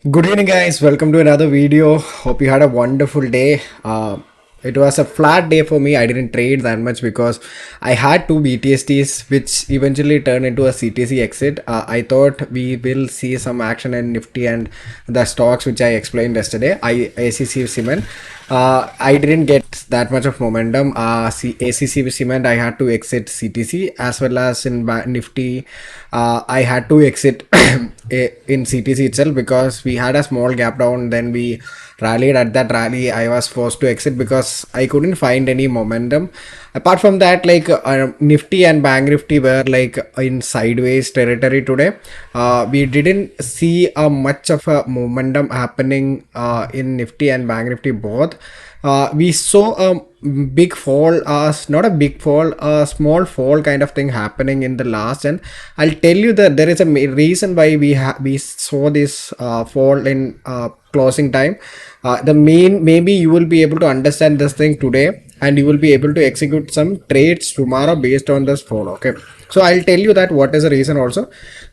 Good evening, guys. Welcome to another video. Hope you had a wonderful day. It was a flat day for me. I didn't trade that much because I had two BTSTs, which eventually turned into a CTC exit. I thought we will see some action in Nifty and the stocks, which I explained yesterday. ACC Cement. I didn't get that much of momentum. ACC Cement, I had to exit CTC as well as in Nifty. I had to exit in CTC itself because we had a small gap down. Then we rallied. At that rally, I was forced to exit because I couldn't find any momentum. Apart from that, Nifty and Bank Nifty were like in sideways territory today. We didn't see much of a momentum happening in Nifty and Bank Nifty both. We saw a big fall, not a big fall, a small fall kind of thing happening in the last. And I'll tell you that there is a reason why we saw this fall in closing time. The main, maybe you will be able to understand this thing today, and you will be able to execute some trades tomorrow based on this fall. Okay, so I'll tell you that what is the reason also.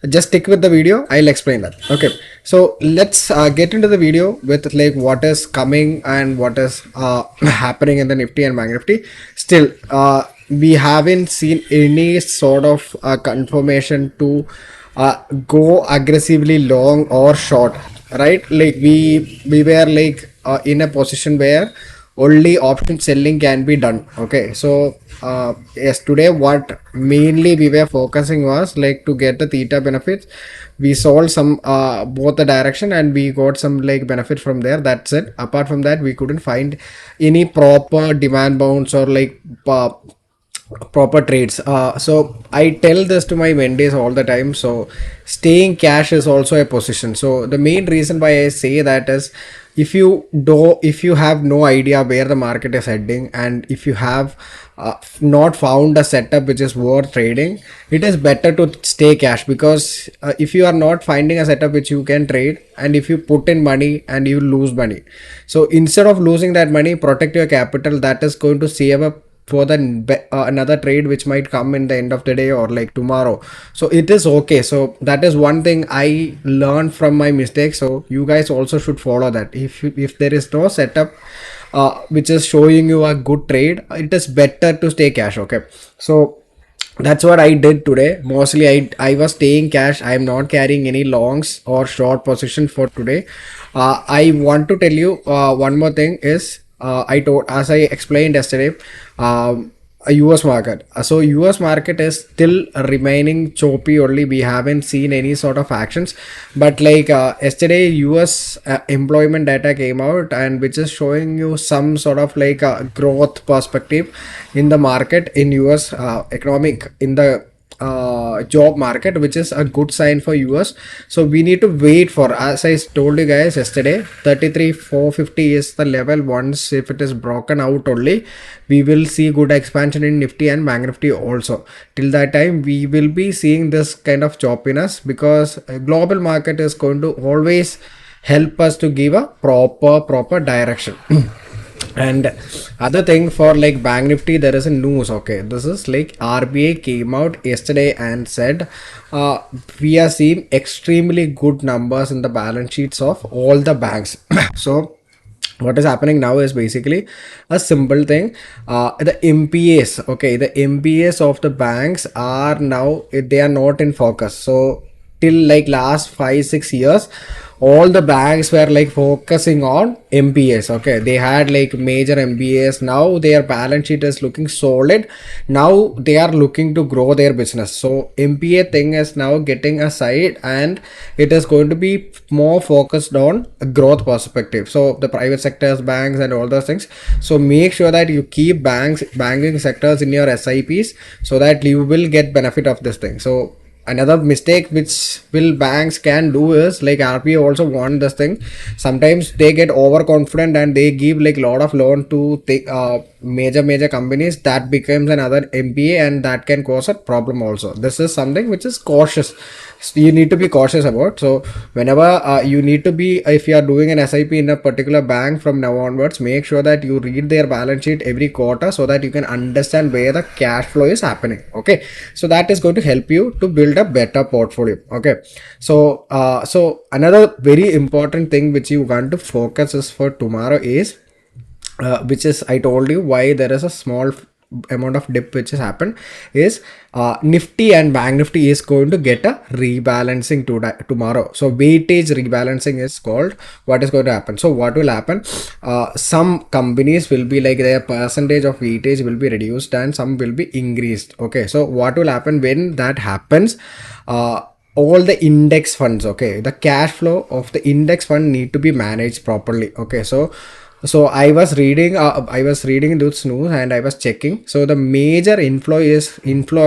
Just stick with the video, I'll explain that. Okay, so let's get into the video with like what is coming and what is happening in the Nifty and Bank Nifty. Still, we haven't seen any sort of confirmation to go aggressively long or short, right? Like we were like in a position where only option selling can be done. Okay, so yes, today what mainly we were focusing was like to get the theta benefits. We sold some both the direction and we got some like benefit from there. That's it. Apart from that, we couldn't find any proper demand bounce or like proper trades. So I tell this to my mentees all the time. So staying cash is also a position. So the main reason why I say that is if you have no idea where the market is heading, and if you have not found a setup which is worth trading, it is better to stay cash. Because if you are not finding a setup which you can trade, and if you put in money and you lose money, so instead of losing that money, protect your capital. That is going to save up for the another trade which might come in the end of the day or like tomorrow. So it is okay. So that is one thing I learned from my mistakes. So you guys also should follow that. If there is no setup which is showing you a good trade, it is better to stay cash. Okay, so that's what I did today. Mostly I was staying cash. I am not carrying any longs or short position for today. I want to tell you one more thing is I told, as I explained yesterday, a US market. So US market is still remaining choppy only. We haven't seen any sort of actions. But like yesterday, US employment data came out, and which is showing you some sort of like growth perspective in the market in US economic in the job market, which is a good sign for US. So we need to wait for, as I told you guys yesterday, 33,450 is the level. Once if it is broken out only, we will see good expansion in Nifty and Bank Nifty also. Till that time, we will be seeing this kind of choppiness, because a global market is going to always help us to give a proper direction. And other thing for like Bank Nifty, there is a news. Okay, this is like RBI came out yesterday and said we are seeing extremely good numbers in the balance sheets of all the banks. So what is happening now is basically a simple thing. The MPAs, okay, the MPAs of the banks are now, they are not in focus. So till like last 5-6 years, all the banks were like focusing on MPAs. Okay, they had like major MPAs. Now their balance sheet is looking solid. Now they are looking to grow their business. So MPA thing is now getting aside, and it is going to be more focused on a growth perspective. So the private sectors, banks, and all those things. So make sure that you keep banking sectors in your SIPs, so that you will get benefit of this thing. So another mistake which will banks can do is like RBI also want this thing. Sometimes they get overconfident and they give like lot of loan to major companies, that becomes another MPA, and that can cause a problem also. This is something which is cautious. You need to be cautious about. So whenever you need to be, if you are doing an SIP in a particular bank from now onwards, make sure that you read their balance sheet every quarter so that you can understand where the cash flow is happening. Okay, so that is going to help you to build a better portfolio. Okay, so another very important thing which you want to focus is for tomorrow is, which is, I told you why there is a small amount of dip which has happened, is Nifty and Bank Nifty is going to get a rebalancing tomorrow. So weightage rebalancing is called. What is going to happen? So what will happen? Some companies will be like their percentage of weightage will be reduced and some will be increased. Okay, so what will happen when that happens? All the index funds, okay, the cash flow of the index fund need to be managed properly. Okay, so I was reading those news and I was checking. So the major inflow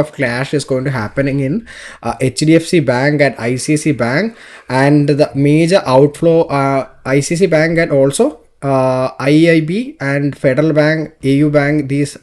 of cash is going to happening in HDFC Bank and ICICI Bank, and the major outflow ICICI Bank and also IIB and Federal Bank, AU Bank. These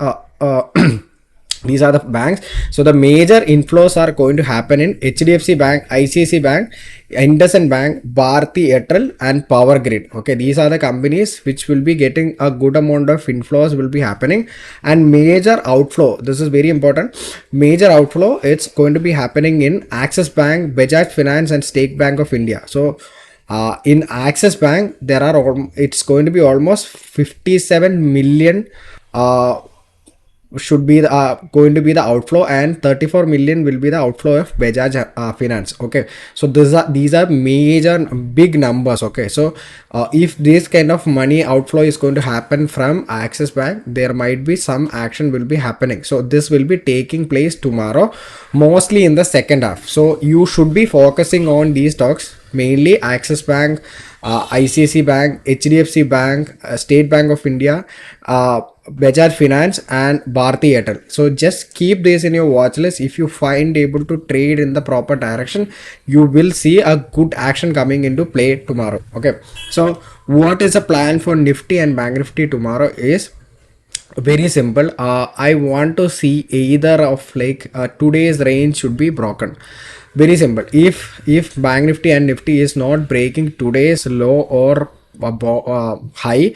these are the banks. So the major inflows are going to happen in HDFC Bank, ICICI Bank, IndusInd Bank, Bharti Airtel, and Power Grid. Okay, these are the companies which will be getting a good amount of inflows will be happening. And major outflow, this is very important, major outflow, it's going to be happening in Axis Bank, Bajaj Finance, and State Bank of India. So in Axis Bank, it's going to be almost 57 million should be going to be the outflow, and 34 million will be the outflow of Bajaj Finance. Okay, so these are major big numbers. Okay, so if this kind of money outflow is going to happen from Axis Bank, there might be some action will be happening. So this will be taking place tomorrow, mostly in the second half. So you should be focusing on these stocks, mainly Axis Bank, ICICI Bank, HDFC Bank, State Bank of India, Bajaj Finance, and Bharti Airtel. So just keep this in your watch list. If you find able to trade in the proper direction, you will see a good action coming into play tomorrow. Okay, so what is the plan for Nifty and Bank Nifty tomorrow is very simple. I want to see either of like today's range should be broken. Very simple. If Bank Nifty and Nifty is not breaking today's low or high,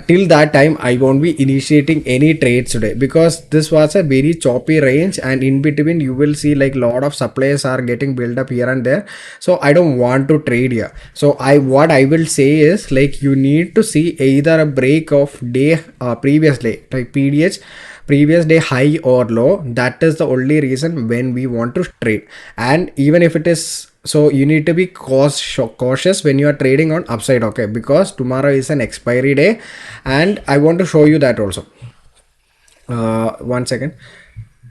till that time I won't be initiating any trades today, because this was a very choppy range, and in between you will see like lot of supplies are getting built up here and there. So I don't want to trade here. So what I will say is, like, you need to see either a break of day previous day, like PDH, previous day high or low. That is the only reason when we want to trade. And even if it is, so you need to be cautious when you are trading on upside. Okay, because tomorrow is an expiry day, and I want to show you that also. 1 second.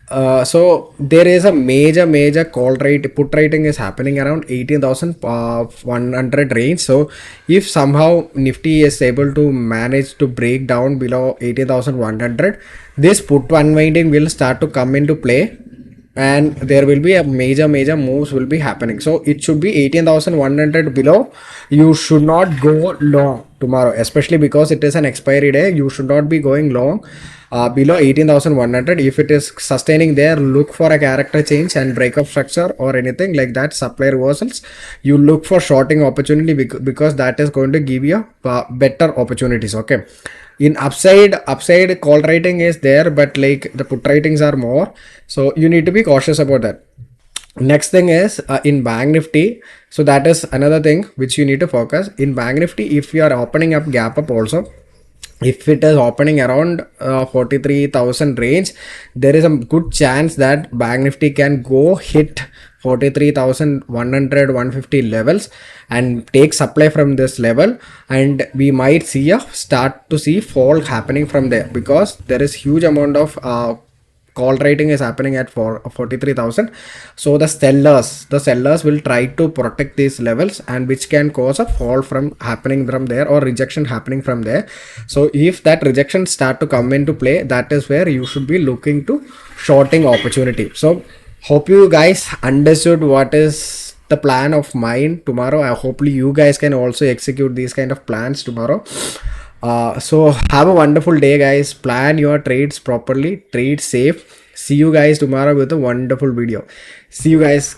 So there is a major call rate, put rating is happening around 18,100 range. So if somehow Nifty is able to manage to break down below 18,100, this put unwinding will start to come into play, and there will be a major moves will be happening. So it should be 18,100 below. You should not go long tomorrow, especially because it is an expiry day. You should not be going long below 18,100. If it is sustaining there, look for a character change and break of structure or anything like that, supply reversals. You look for shorting opportunity, because that is going to give you better opportunities. Okay, in upside call rating is there, but like the put ratings are more, so you need to be cautious about that. Next thing is in Bank Nifty. So that is another thing which you need to focus in Bank Nifty. If you are opening up gap up also, if it is opening around 43,000 range, there is a good chance that Bank Nifty can go hit 43,100 150 levels and take supply from this level, and we might see a start to see fall happening from there, because there is huge amount of call rating is happening at 43,000. So the sellers will try to protect these levels, and which can cause a fall from happening from there, or rejection happening from there. So if that rejection start to come into play, that is where you should be looking to shorting opportunity. So hope you guys understood what is the plan of mine tomorrow. Hopefully you guys can also execute these kind of plans tomorrow. So have a wonderful day, guys. Plan your trades properly, trade safe. See you guys tomorrow with a wonderful video. See you guys.